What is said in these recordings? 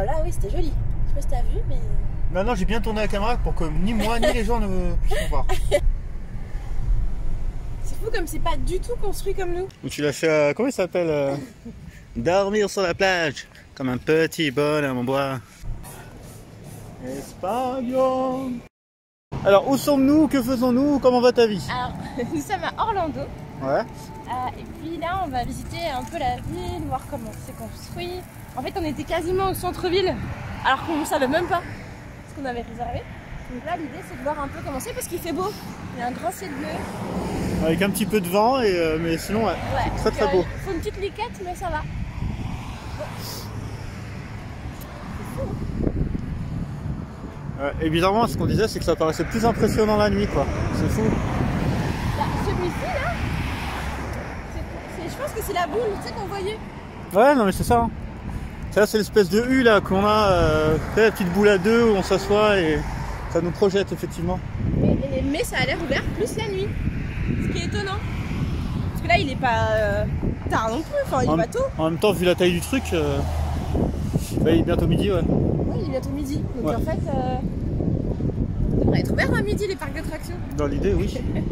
là oui, c'était joli. Je sais pas si t'as vu, mais... Non, j'ai bien tourné la caméra pour que ni moi ni les gens ne puissent voir. C'est fou comme c'est pas du tout construit comme nous. Ou tu l'as fait, comment il s'appelle dormir sur la plage, comme un petit bonhomme en bois. Espagnol. Alors, où sommes-nous? Que faisons-nous? Comment va ta vie? Alors, nous sommes à Orlando. Ouais. Et puis là, on va visiter un peu la ville, voir comment c'est construit. En fait, on était quasiment au centre-ville, alors qu'on ne savait même pas ce qu'on avait réservé. Donc là, l'idée, c'est de voir un peu comment c'est, parce qu'il fait beau. Il y a un grand ciel bleu. Avec un petit peu de vent, mais sinon, ouais, c'est très beau. Il faut une petite liquette, mais ça va. Et bizarrement, ce qu'on disait, c'est que ça paraissait plus impressionnant la nuit, quoi. C'est fou. Bah, celui-ci, là, je pense que c'est la boule, tu sais, qu'on voyait. Ouais, non, mais c'est ça. Hein. Ça, c'est l'espèce de U, là, qu'on a, la petite boule à deux où on s'assoit et ça nous projette, effectivement. Mais ça a l'air ouvert plus la nuit. Ce qui est étonnant. Parce que là, il est pas tard non plus, enfin, il est pas tôt. En même temps, vu la taille du truc, bah, il est bientôt midi, ouais. Oui, il est bientôt midi. Donc ouais. En fait, ça devrait être ouvert à midi, les parcs d'attractions. Dans l'idée, oui. Ouais,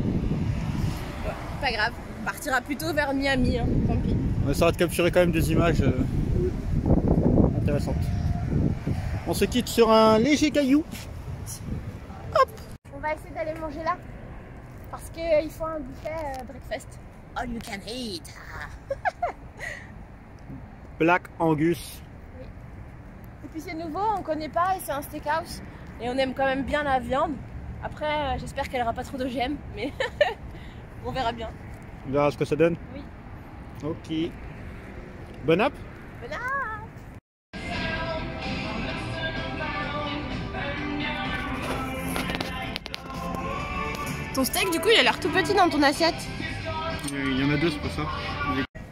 pas grave. On partira plutôt vers Miami, hein, tant pis. On essaiera de capturer quand même des images intéressantes. On se quitte sur un léger caillou. Hop. On va essayer d'aller manger là. Parce qu'il faut un buffet breakfast. All you can eat. Black Angus. Oui. Et puis c'est nouveau, on connaît pas et c'est un steakhouse. Et on aime quand même bien la viande. Après, j'espère qu'elle aura pas trop d'OGM, mais on verra bien. On verra ce que ça donne. Oui. Ok. Bon app. Bon app. Ton steak, du coup, il a l'air tout petit dans ton assiette. Il y en a deux, c'est pour ça.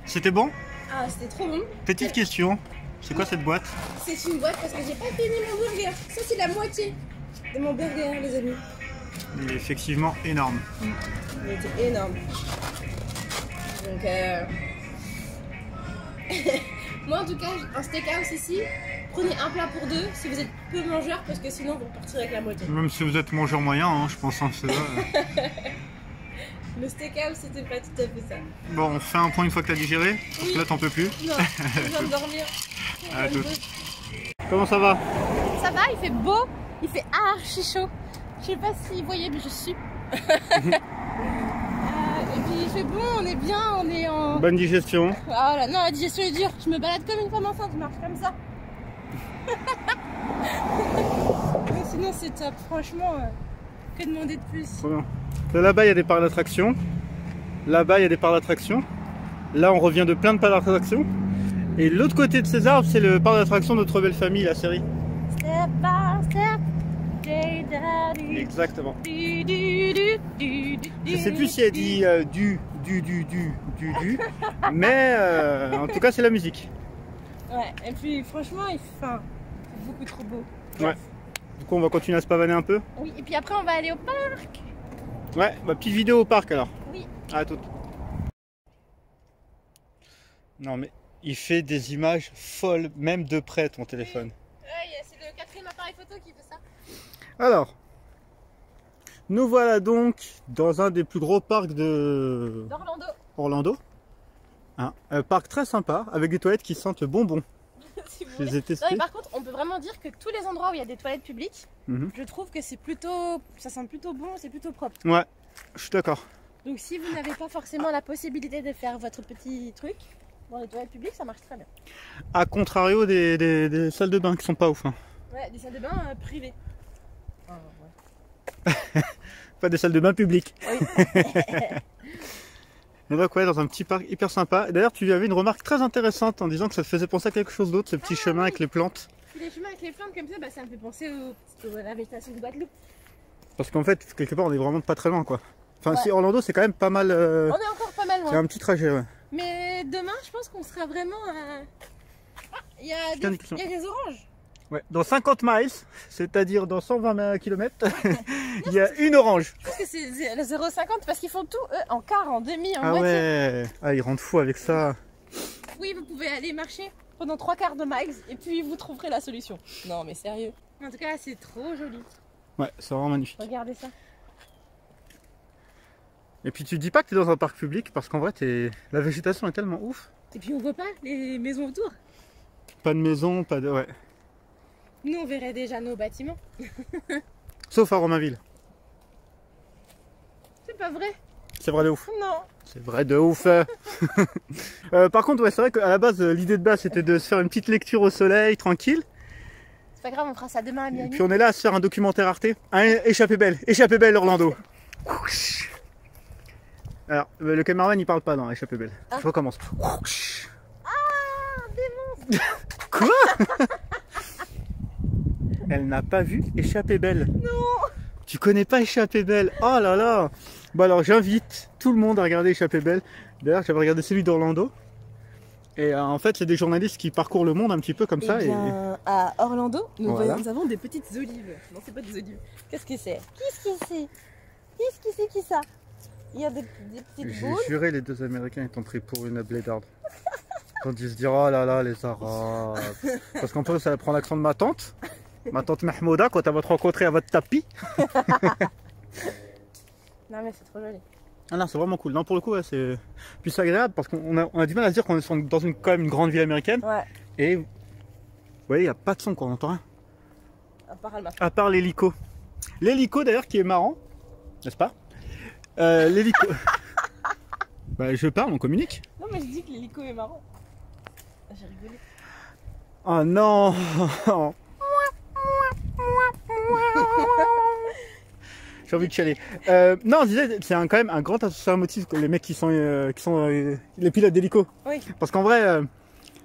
C'était bon? Ah, c'était trop bon. Petite question. C'est quoi cette boîte? C'est une boîte parce que j'ai pas fini mon burger. Ça, c'est la moitié de mon burger, les amis. Il est effectivement énorme. Il était énorme. Donc, moi, en tout cas, un steakhouse ici, prenez un plat pour deux si vous êtes peu mangeur parce que sinon, vous repartirez avec la moitié. Même si vous êtes mangeur moyen, hein, je pense, hein, c'est ça. Le steakhouse, c'était pas tout à fait ça. Bon, on fait un point une fois que t'as digéré. Parce que là, t'en peux plus. Non, je viens de dormir. À tout. Comment ça va? Ça va, il fait beau, il fait archi chaud. Je sais pas si vous voyez, mais je suis. Et puis il fait bon, on est bien, on est en... Bonne digestion. Voilà, non, la digestion est dure. Je me balade comme une femme enceinte, je marche comme ça. Mais sinon, c'est top. Franchement, que demander de plus? Trop bien. Là-bas, il y a des parcs d'attractions. Là-bas, il y a des parcs d'attractions. Là, on revient de plein de parcs d'attractions. Et l'autre côté de ces arbres, c'est le parc d'attractions de Notre Belle Famille, la série. Step by step, day daddy. Exactement. Je Je sais plus si elle dit du, mais en tout cas, c'est la musique. Ouais, et puis franchement, c'est beaucoup trop beau. Ouais. Du coup, on va continuer à se pavaner un peu. Oui, et puis après, on va aller au parc. Ouais, bah petite vidéo au parc alors. Oui. À toute. Non mais il fait des images folles, même de près ton téléphone. Ouais, c'est le quatrième appareil photo qui fait ça. Alors, nous voilà donc dans un des plus gros parcs d'Orlando. Orlando. Un parc très sympa, avec des toilettes qui sentent bonbon. Si vous Je les ai testées. Non, mais par contre, on peut vraiment dire que tous les endroits où il y a des toilettes publiques, je trouve que c'est plutôt, ça sent plutôt bon, c'est plutôt propre. Ouais, je suis d'accord. Donc si vous n'avez pas forcément la possibilité de faire votre petit truc dans les toilettes publiques, ça marche très bien. A contrario des salles de bain qui sont pas ouf. Hein. Ouais, des salles de bain privées. Oh, ouais. Pas des salles de bain publiques. Oui. Mais donc ouais, dans un petit parc hyper sympa. D'ailleurs, tu avais une remarque très intéressante en disant que ça te faisait penser à quelque chose d'autre, ce petit chemin avec les plantes. Les chemins avec les plantes comme ça, bah, ça me fait penser à la végétation de Guadeloupe. Parce qu'en fait, quelque part, on est vraiment pas très loin, quoi. Enfin, ouais. Si Orlando, c'est quand même pas mal. On est encore pas mal loin. C'est un petit trajet, ouais. Mais demain, je pense qu'on sera vraiment. Il y a des oranges. Ouais, dans 50 miles, c'est-à-dire dans 120 km, il y a une orange. Je pense que c'est 0,50 parce qu'ils font tout eux, en quart, en demi, en moitié. Ouais, ah, ils rendent fou avec ça. Oui, vous pouvez aller marcher pendant 3 quarts de max et puis vous trouverez la solution. Non, mais sérieux. En tout cas, c'est trop joli. Ouais, c'est vraiment magnifique. Regardez ça. Et puis tu dis pas que t'es dans un parc public parce qu'en vrai, la végétation est tellement ouf. Et puis on voit pas les maisons autour. Pas de maison, pas de... Ouais. Nous, on verrait déjà nos bâtiments. Sauf à Romainville. C'est pas vrai? C'est vrai de ouf. Non. C'est vrai de ouf. Par contre, ouais, c'est vrai qu'à la base, l'idée de base, c'était de se faire une petite lecture au soleil, tranquille. C'est pas grave, on fera ça demain à Et Miami. puis on est là à se faire un documentaire Arte. Échappée belle Orlando. Alors, le caméraman il parle pas dans Échappée belle. Ah. Je recommence. Ah, des monstres. Quoi? Elle n'a pas vu Échappée belle. Non. Tu connais pas Échappée belle? Oh là là. Bon alors j'invite tout le monde à regarder Échappée belle. D'ailleurs j'avais regardé celui d'Orlando. Et en fait c'est des journalistes qui parcourent le monde un petit peu comme ça. Bien, à Orlando, Voilà. nous avons des petites olives. Non, c'est pas des olives. Qu'est-ce que c'est? Qu'est-ce que c'est qui ça? Il y a des petites J'ai boules. juré les deux Américains étant pris pour une blédarde. Quand ils se diront oh là là les Arabes. Parce qu'en plus ça prend l'accent de ma tante Mahmouda quand elle va te rencontrer à votre tapis. Non mais c'est trop joli. Ah non c'est vraiment cool. Non pour le coup ouais, c'est plus agréable parce qu'on a du mal à se dire qu'on est dans quand même une grande ville américaine. Ouais. Et vous voyez il n'y a pas de son quoi, on n'entend rien. À part l'hélico. L'hélico d'ailleurs qui est marrant, n'est-ce pas? L'hélico. Bah je parle, on communique. Non mais je dis que l'hélico est marrant. J'ai rigolé. Oh non. J'ai envie de chialer. Non, je disais, c'est quand même un grand associateur motif, les mecs qui sont les pilotes d'hélico. Oui. Parce qu'en vrai,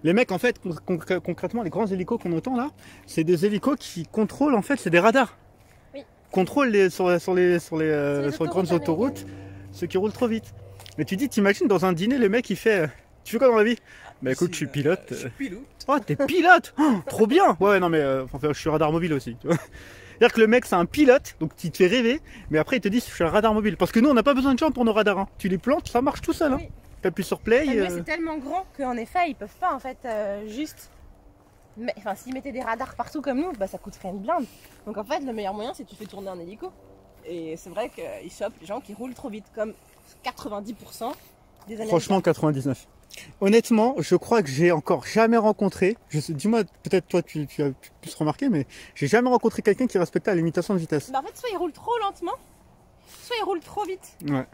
les mecs, en fait, concrètement, les grands hélicos qu'on entend là, c'est des hélicos qui contrôlent, en fait, c'est des radars. Oui. Contrôlent sur les autoroutes grandes autoroutes, ceux qui roulent trop vite. Mais tu dis, t'imagines dans un dîner, le mec, il fait, tu fais quoi dans la vie? Bah écoute, je suis pilote. Je suis pilote. Oh, t'es pilote? Oh, trop bien! Ouais, non, mais enfin, je suis radar mobile aussi, tu vois. C'est-à-dire que le mec c'est un pilote, donc il te fait rêver, mais après il te dit je suis un radar mobile. Parce que nous on n'a pas besoin de gens pour nos radars. Hein. Tu les plantes, ça marche tout seul. Hein. Oui. T'appuies sur play. Mais c'est tellement grand qu'en effet ils peuvent pas en fait juste. Mais enfin s'ils mettaient des radars partout comme nous, bah ça coûterait une blinde. Donc en fait le meilleur moyen c'est que tu fais tourner un hélico. Et c'est vrai qu'ils chopent les gens qui roulent trop vite, comme 90% des Américains. Franchement 99. Honnêtement, je crois que j'ai encore jamais rencontré, dis-moi, peut-être toi tu as pu se remarquer, mais j'ai jamais rencontré quelqu'un qui respectait la limitation de vitesse. Bah en fait soit ils roulent trop lentement, soit ils roulent trop vite. Ouais.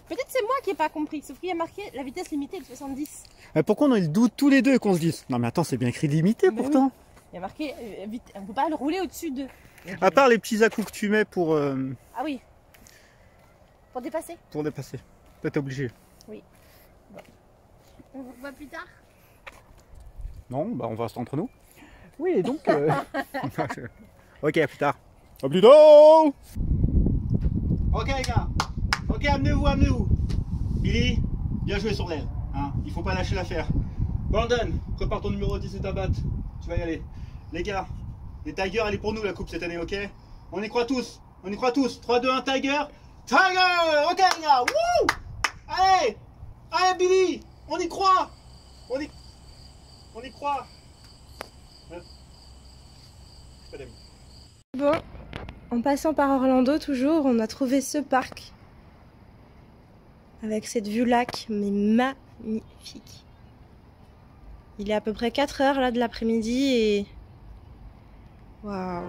Peut-être c'est moi qui ai pas compris, sauf qu'il y a marqué la vitesse limitée est de 70. Mais pourquoi on a le doute tous les deux et qu'on se dise non mais attends c'est bien écrit limité Mais pourtant. oui. Il y a marqué vite, on peut pas le rouler au-dessus de. À part les petits à-coups que tu mets pour Ah oui. Pour dépasser. dépasser. Toi t'es obligé. Oui. Bon. On vous revoit plus tard. Non, bah on va rester entre nous. Oui, et donc... Ok, à plus tard. À plus tard. Ok les gars. Ok, amenez-vous. Billy, bien joué sur l'aile. Hein. Il faut pas lâcher l'affaire. Brandon, prépare ton numéro 10 et ta batte. Tu vas y aller. Les gars, les Tigers, elle est pour nous la coupe cette année, ok? On y croit tous. 3, 2, 1, Tiger. Tiger. Ok les gars. Wouh. Allez. Allez Billy. On y croit. On y croit. Ouais. Pas d'amis. Bon, en passant par Orlando toujours, on a trouvé ce parc. Avec cette vue lac, mais magnifique. Il est à peu près 4 heures là de l'après-midi et... Waouh!